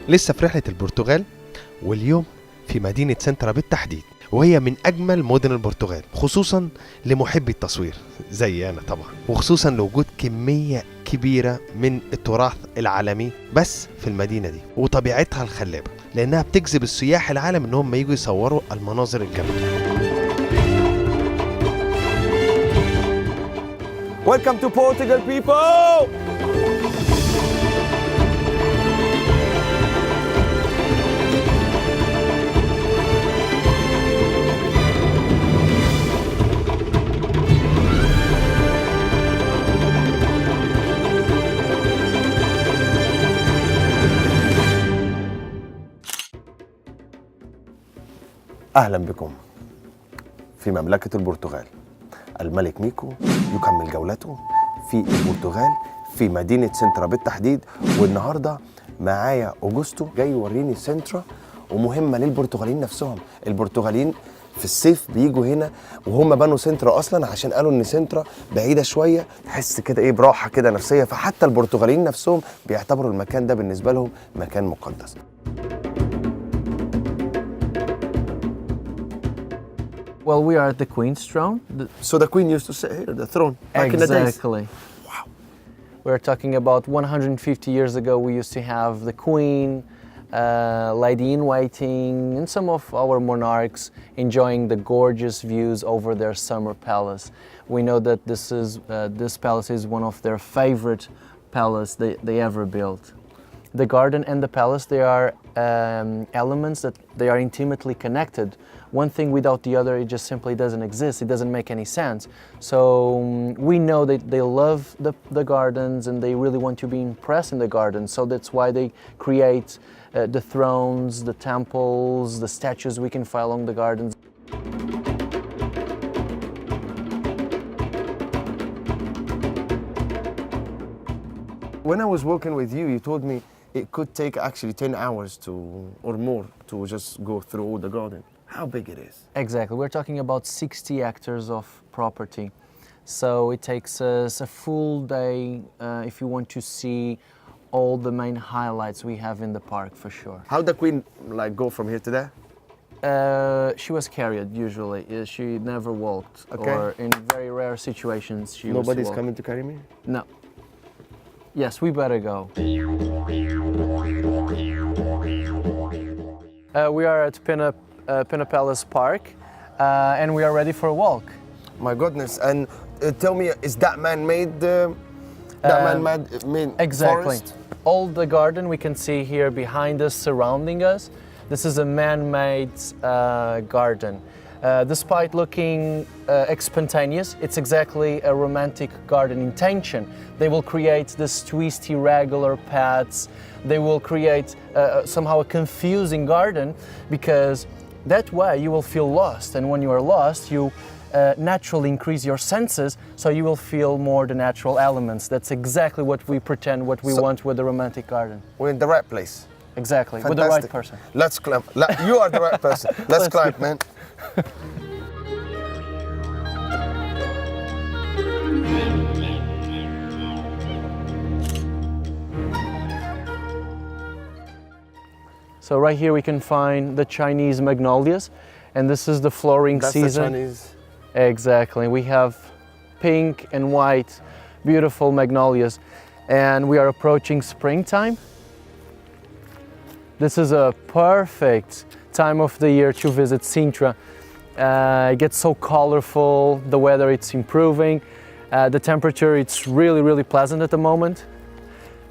لسه في رحلة البرتغال، واليوم في مدينة سينترا بالتحديد، وهي من أجمل مدن البرتغال خصوصا لمحبي التصوير زي أنا طبعا، وخصوصا لوجود كمية كبيرة من التراث العالمي بس في المدينة دي، وطبيعتها الخلابة لأنها بتجذب السياح العالم إنهم ييجوا يصوروا المناظر الجميلة. Welcome to Portugal, people! أهلا بكم في مملكة البرتغال. الملك ميكو يكمل جولته في البرتغال في مدينة سينترا بالتحديد، والنهاردة معايا أوجوستو جاي يوريني سينترا ومهمة للبرتغاليين نفسهم. البرتغاليين في الصيف بيجوا هنا وهم بنوا سينترا أصلا عشان قالوا إن سينترا بعيدة شوية، تحس كده إيه براحة كده نفسية، فحتى البرتغاليين نفسهم بيعتبروا المكان ده بالنسبة لهم مكان مقدس. Well, we are at the Queen's throne. So the Queen used to sit here, the throne, back in the days. Exactly. Wow. We're talking about 150 years ago. We used to have the Queen, lady in waiting, and some of our monarchs enjoying the gorgeous views over their summer palace. We know that this palace is one of their favorite palace they ever built. The garden and the palace, they are elements that they are intimately connected. One thing without the other, it just simply doesn't exist. It doesn't make any sense. So we know that they love the gardens and they really want to be impressed in the gardens. So that's why they create the thrones, the temples, the statues we can find along the gardens. When I was working with you, you told me it could take actually 10 hours or more to just go through all the garden. How big it is? Exactly. We're talking about 60 hectares of property. So it takes us a full day if you want to see all the main highlights we have in the park, for sure. How the Queen go from here to there? She was carried usually. She never walked. Okay. Or in very rare situations she Nobody's used to walk. coming to carry me? No. Yes, we better go. We are at Pina Palace Park and we are ready for a walk. My goodness, and tell me, is that man-made, made exactly. forest? All the garden we can see here behind us, surrounding us, this is a man-made garden. Despite looking spontaneous, it's exactly a romantic garden intention. They will create this twisty, irregular paths. They will create somehow a confusing garden, because that way you will feel lost. And when you are lost, you naturally increase your senses, so you will feel more the natural elements. That's exactly what we pretend, what we want with the romantic garden. We're in the right place. Exactly, Fantastic. with the right person. Let's climb. You are the right person. Let's climb, man. So right here we can find the Chinese magnolias, and this is the flowering season. That's the Chinese. Exactly. We have pink and white, beautiful magnolias, and we are approaching springtime. This is a perfect time of the year to visit Sintra. It gets so colorful, the weather it's improving, the temperature it's really pleasant at the moment.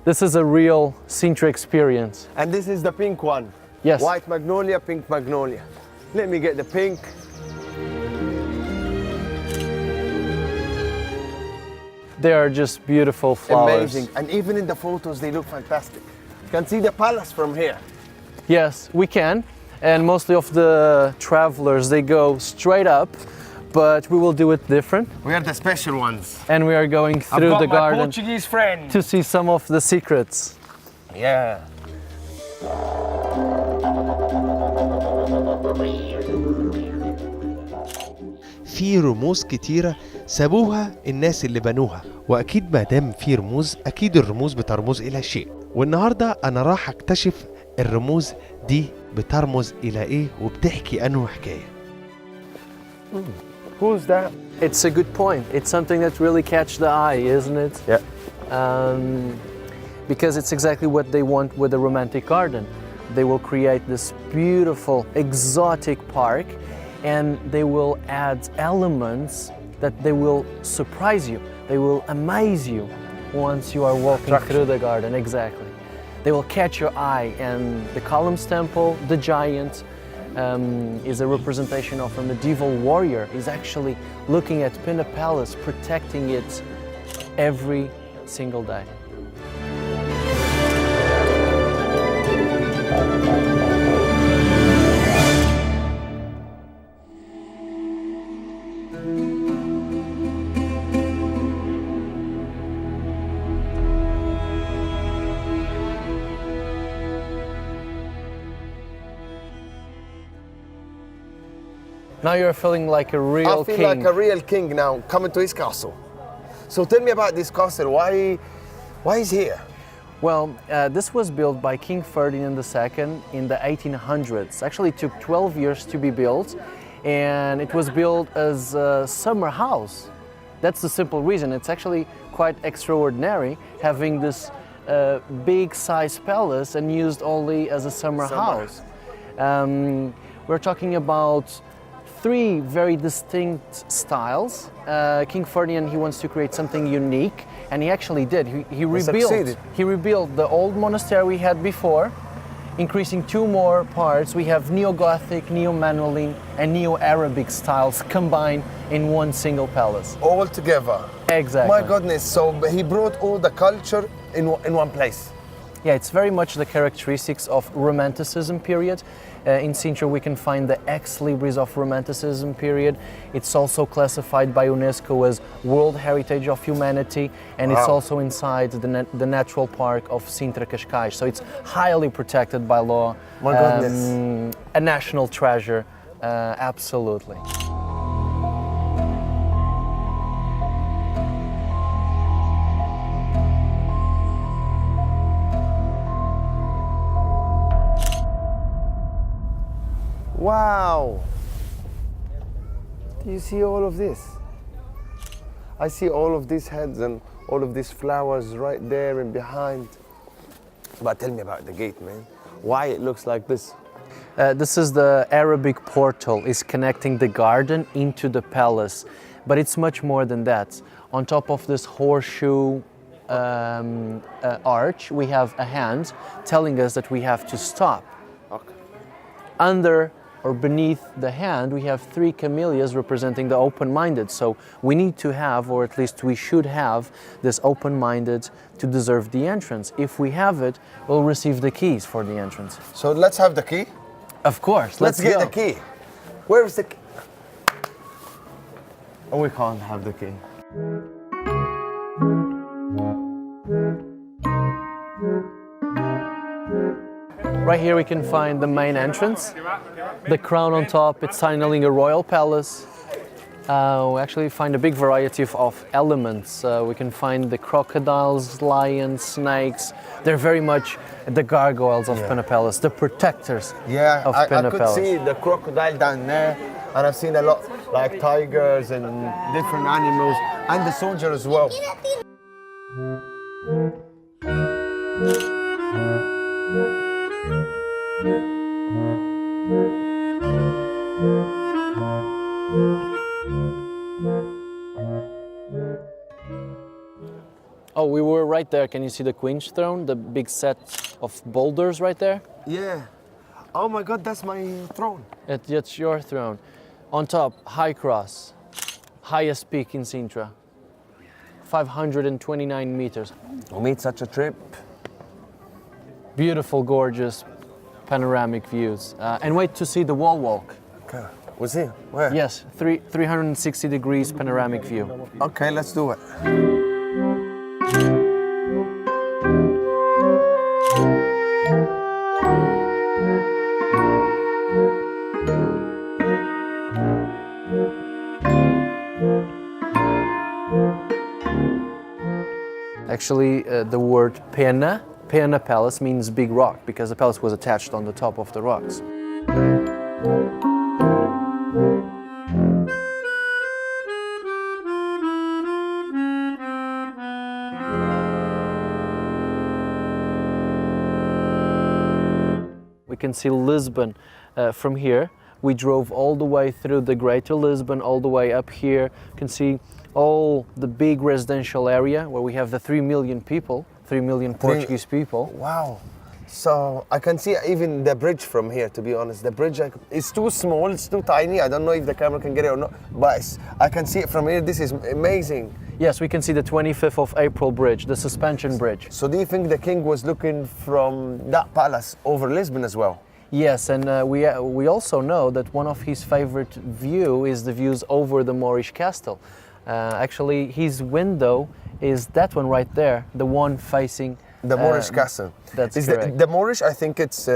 This is a real Sintra experience. And this is the pink one? Yes. White magnolia, pink magnolia. Let me get the pink. They are just beautiful flowers. Amazing. And even in the photos, they look fantastic. You can see the palace from here. Yes, we can. And mostly of the travelers, they go straight up, but we will do it different. We are the special ones. And we are going through I've got the my garden Portuguese friend to see some of the secrets. Yeah. في رموز كتيرة سابوها الناس اللي بنوها، وأكيد ما دام في رموز أكيد الرموز بترمز إلى شيء. والنهاردة أنا راح أكتشف الرموز دي بترمز إلى إيه وبتحكي أنه حكاية. Who's that? It's a good point. It's something that really catch the eye, isn't it? Yeah. Because it's exactly what they want with a romantic garden. They will create this beautiful, exotic park, and they will add elements that they will surprise you. They will amaze you once you are walking through the garden. Exactly. They will catch your eye, and the Columns Temple, the giant, is a representation of a medieval warrior. He's actually looking at Pinna Palace, protecting it every single day. Now you're feeling like a real king. I feel like a real king now, coming to his castle. So tell me about this castle. Why is here? Well, this was built by King Ferdinand II in the 1800s. Actually, it took 12 years to be built, and it was built as a summer house. That's the simple reason. It's actually quite extraordinary having this big size palace and used only as a summer house. We're talking about three very distinct styles. King Ferdinand, he wants to create something unique, and he actually did. He rebuilt the old monastery we had before, increasing two more parts. We have Neo-Gothic, Neo-Manueline, and Neo-Arabic styles combined in one single palace. All together. Exactly. My goodness, so he brought all the culture in one place. Yeah, it's very much the characteristics of Romanticism period. In Sintro we can find the ex-libris of Romanticism period. It's also classified by UNESCO as World Heritage of Humanity, and it's also inside the natural park of Sintra Cascais. So it's highly protected by law. My goodness. A national treasure, absolutely. Wow! Do you see all of this? I see all of these heads and all of these flowers right there and behind. But tell me about the gate, man. Why it looks like this? This is the Arabic portal. It's connecting the garden into the palace. But it's much more than that. On top of this horseshoe arch, we have a hand telling us that we have to stop. Okay. Under or beneath the hand, we have three camellias representing the open-minded. So we need to have, or at least we should have, this open-minded to deserve the entrance. If we have it, we'll receive the keys for the entrance. So let's have the key. Of course, Let's get go. the key. Where is the key? Oh, we can't have the key. Right here we can find the main entrance. The crown on top, it's signaling a royal palace. We actually find a big variety of elements. We can find the crocodiles, lions, snakes. They're very much the gargoyles of Pinna Palace, the protectors of Pinna I could Palace. see the crocodile down there, and I've seen a lot like tigers and different animals, and the soldier as well. Oh, we were right there. Can you see the Queen's throne? The big set of boulders right there? Yeah. Oh my God, that's my throne. It's your throne. On top, High Cross, highest peak in Sintra, 529 meters. We made such a trip. Beautiful, gorgeous, panoramic views. And wait to see the wall walk. Okay. Was he? Where? Yes, 360 degrees panoramic view. Okay, let's do it. Actually, the word pena Pena Palace means big rock because the palace was attached on the top of the rocks. We can see Lisbon from here. We drove all the way through the greater Lisbon, all the way up here. You can see all the big residential area where we have the 3 million people, 3 million Portuguese people. Wow. So I can see even the bridge from here, to be honest. The bridge is too small, it's too tiny. I don't know if the camera can get it or not, but I can see it from here. This is amazing. Yes, we can see the 25th of April bridge, the suspension bridge. So do you think the king was looking from that palace over Lisbon as well? Yes, and we also know that one of his favorite view is the views over the Moorish castle. Actually, his window is that one right there, the one facing the Moorish castle. That's is correct. The Moorish, I think it's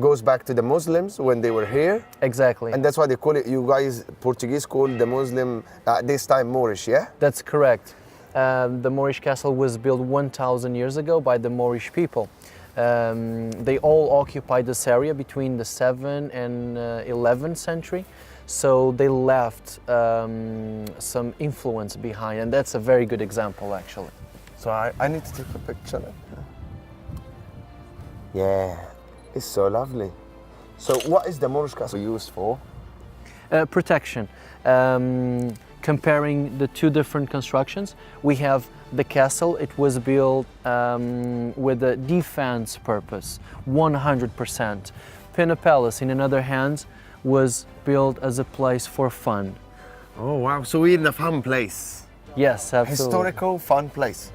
goes back to the Muslims when they were here. Exactly. And that's why they call it, you guys Portuguese call the Muslim at this time Moorish, yeah? That's correct. The Moorish castle was built 1,000 years ago by the Moorish people. They all occupied this area between the 7th and 11th century. So they left some influence behind, and that's a very good example actually. So I need to take a picture. Yeah, it's so lovely. So what is the Moorish castle used for? Protection. Comparing the two different constructions, we have the castle. It was built with a defense purpose, 100%. Pena Palace, in another hand, was built as a place for fun. Oh wow, so we're in a fun place. Yes, absolutely. Historical, fun place.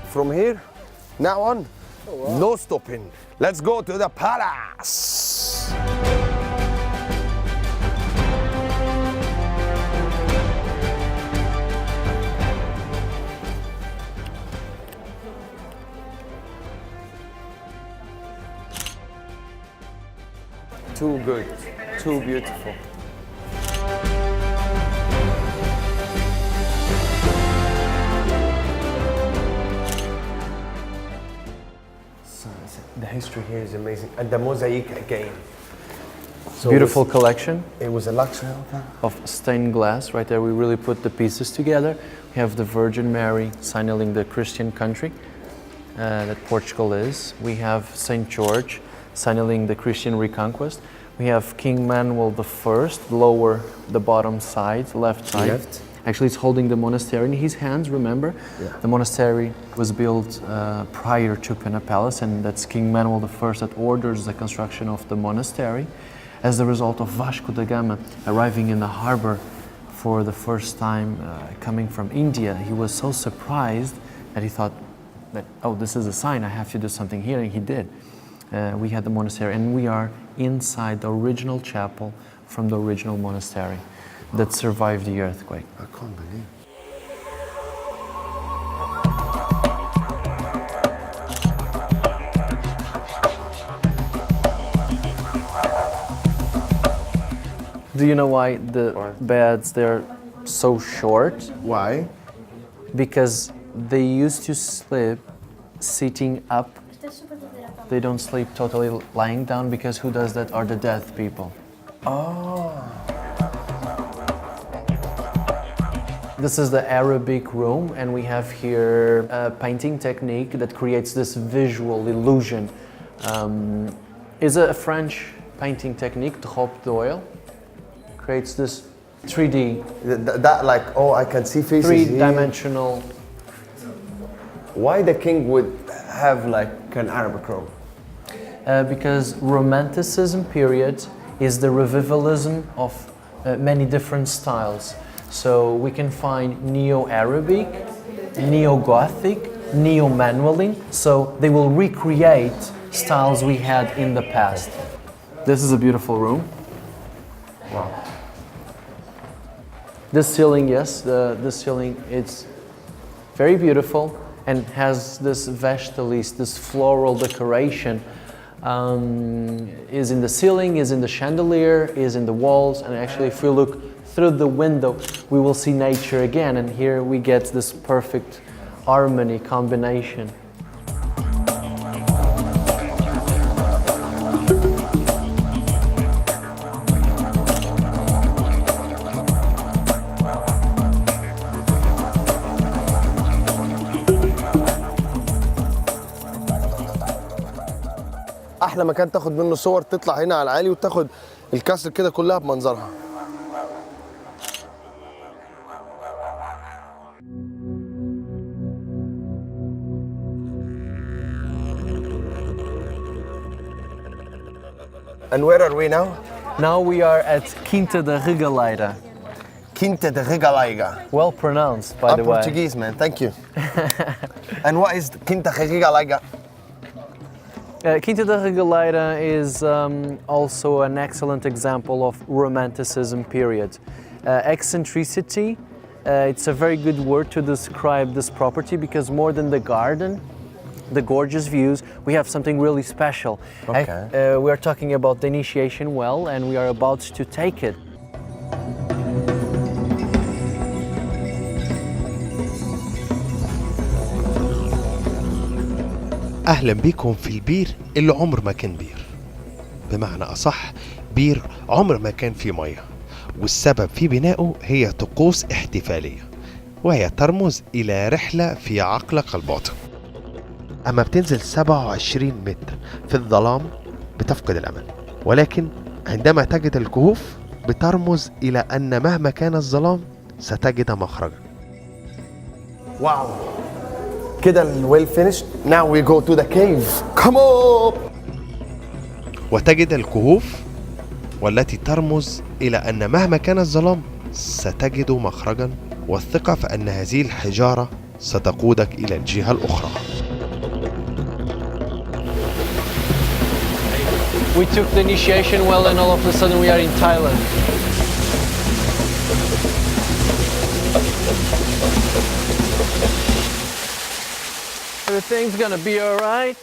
From here, now on, no stopping. Let's go to the palace. Too good, too beautiful. The history here is amazing, and the mosaic again. So Beautiful collection It was a luxury hotel. of stained glass. Right there, we really put the pieces together. We have the Virgin Mary signaling the Christian country that Portugal is. We have Saint George signaling the Christian reconquest. We have King Manuel I, lower the bottom side, left side. Left. Actually, he's holding the monastery in his hands, remember? Yeah. The monastery was built prior to Pena Palace, and that's King Manuel I that orders the construction of the monastery. As a result of Vasco da Gama arriving in the harbor for the first time coming from India, he was so surprised that he thought that, oh, this is a sign, I have to do something here, and he did. We had the monastery, and we are inside the original chapel from the original monastery that survived the earthquake. I can't believe. Do you know why the beds, they're so short? Why? Because they used to sleep sitting up. They don't sleep totally lying down, because who does that are the deaf people. Oh. This is the Arabic room, and we have here a painting technique that creates this visual illusion. It's a French painting technique, drop d'oil. Creates this 3D, That like, oh, I can see faces here. three-dimensional. Why the king would have like an Arabic room? Because Romanticism period is the revivalism of many different styles. So we can find Neo-Arabic, Neo-Gothic, Neo-Manueline. So they will recreate styles we had in the past. This is a beautiful room. Wow. This ceiling, yes, this ceiling, it's very beautiful and has this vegetalis, this floral decoration is in the ceiling, is in the chandelier, is in the walls, and actually if we look through the window, we will see nature again, and here we get this perfect harmony combination. احلى مكان تاخد منه صور، تطلع هنا على العالي وتاخد الكسر كده كلها بمنظرها. And where are we now? Now we are at Quinta da Regaleira. Quinta da Regaleira. Well pronounced, by the way. Portuguese, man. Thank you. And what is Quinta da Regaleira? Quinta da Regaleira is also an excellent example of Romanticism period. Eccentricity, it's a very good word to describe this property because more than the garden, the gorgeous views, we have something really special. Okay. We are talking about the initiation well and we are about to take it. أهلا بيكم في البير اللي عمر ما كان بير، بمعنى أصح بير عمر ما كان فيه مية، والسبب في بنائه هي طقوس احتفالية وهي ترمز إلى رحلة في عقلك الباطن. أما بتنزل 27 متر في الظلام بتفقد الأمل، ولكن عندما تجد الكهوف بترمز إلى أن مهما كان الظلام ستجد مخرجا. Wow. كده well finished. Now we go to the cave. Come on. وتجد الكهوف والتي ترمز إلى أن مهما كان الظلام ستجد مخرجا، والثقة فأن هذه الحجارة ستقودك إلى الجهة الأخرى. We took the initiation well and all of a sudden we are in Thailand. Everything's gonna be alright.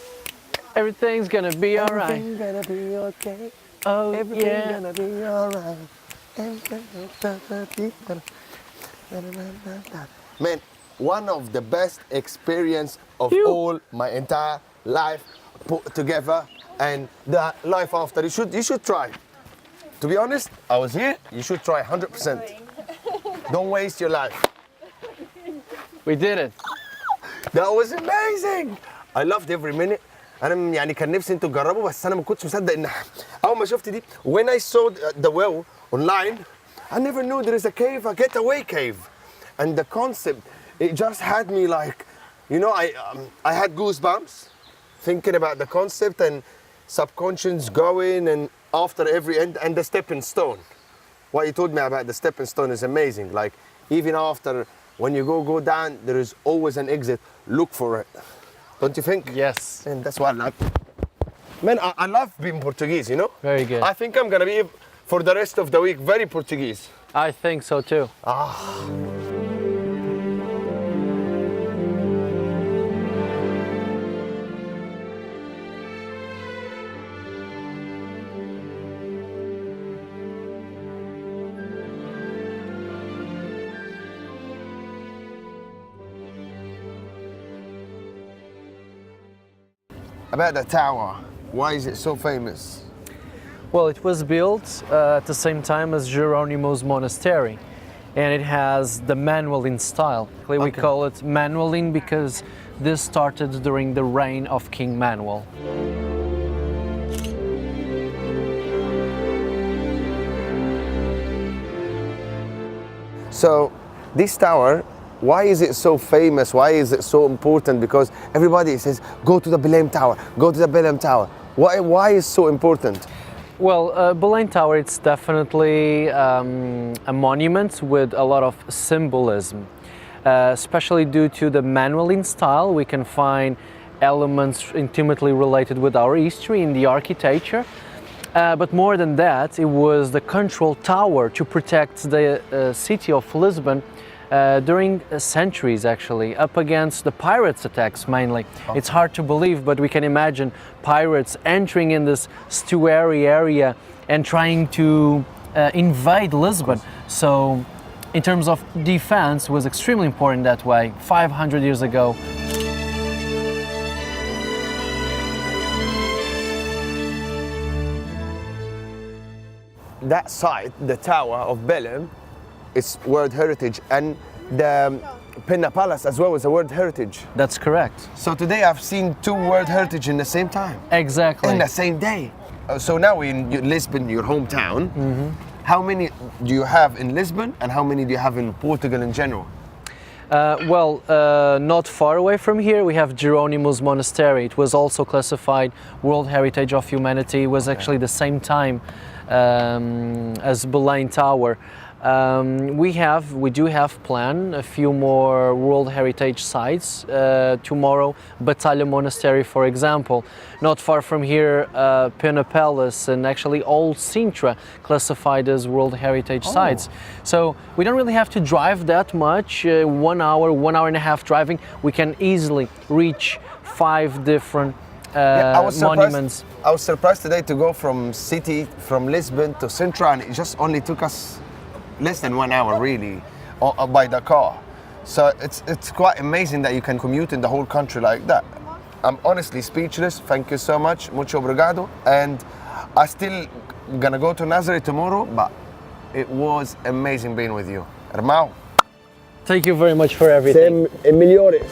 Everything's gonna be alright. Everything's gonna be okay. Oh Everything's yeah. gonna be alright. Man, one of the best experience of all my entire life put together, and the life after. You should try. To be honest, I was here. You should try 100%. Don't waste your life. We did it. That was amazing. I loved every minute. أنا يعني كان نفسي أنتوا تجربوا، بس أنا ما كنتش مصدق إن أول ما شفت دي. When I saw the well online, I never knew there is a cave, a getaway cave, and the concept, it just had me like, you know, I had goosebumps thinking about the concept and subconscious going, and after every end, and the stepping stone. What you told me about the stepping stone is amazing. Like even after, when you go down, there is always an exit. Look for it. Don't you think? Yes. And that's what I like. Man, I love being Portuguese, you know? Very good. I think I'm gonna be, for the rest of the week, very Portuguese. I think so too. About the tower, why is it so famous? Well, it was built at the same time as Geronimo's monastery, and it has the Manueline style. We Okay. call it Manueline because this started during the reign of King Manuel. So, this tower, why is it so famous? Why is it so important? Because everybody says, go to the Belém Tower, go to the Belém Tower. Why is it so important? Well, Belém Tower, it's definitely a monument with a lot of symbolism. Especially due to the Manueline style, we can find elements intimately related with our history in the architecture. But more than that, it was the control tower to protect the city of Lisbon during centuries actually, up against the pirates' attacks mainly. It's hard to believe, but we can imagine pirates entering in this estuary area and trying to invade Lisbon. So in terms of defense, it was extremely important that way 500 years ago. That site, the Tower of Belém, is World Heritage, and the Pena Palace as well is a World Heritage. That's correct. So today I've seen two World Heritage in the same time. Exactly. In the same day. So now in Lisbon, your hometown, how many do you have in Lisbon and how many do you have in Portugal in general? Not far away from here we have Jerónimos Monastery. It was also classified World Heritage of Humanity. It was actually the same time as Belém Tower. We do have planned a few more World Heritage sites. Tomorrow, Batalha Monastery, for example. Not far from here, Pena Palace, and actually Old Sintra, classified as World Heritage sites. So we don't really have to drive that much. 1 hour, 1 hour and a half driving, we can easily reach 5 different monuments. I was surprised today to go from Lisbon to Sintra, and it just only took us less than 1 hour really by the car. So it's quite amazing that you can commute in the whole country like that. I'm honestly speechless. Thank you so much. Mucho obrigado. And I still gonna go to Nazareth tomorrow, but it was amazing being with you. Irmão. Thank you very much for everything. Melhores.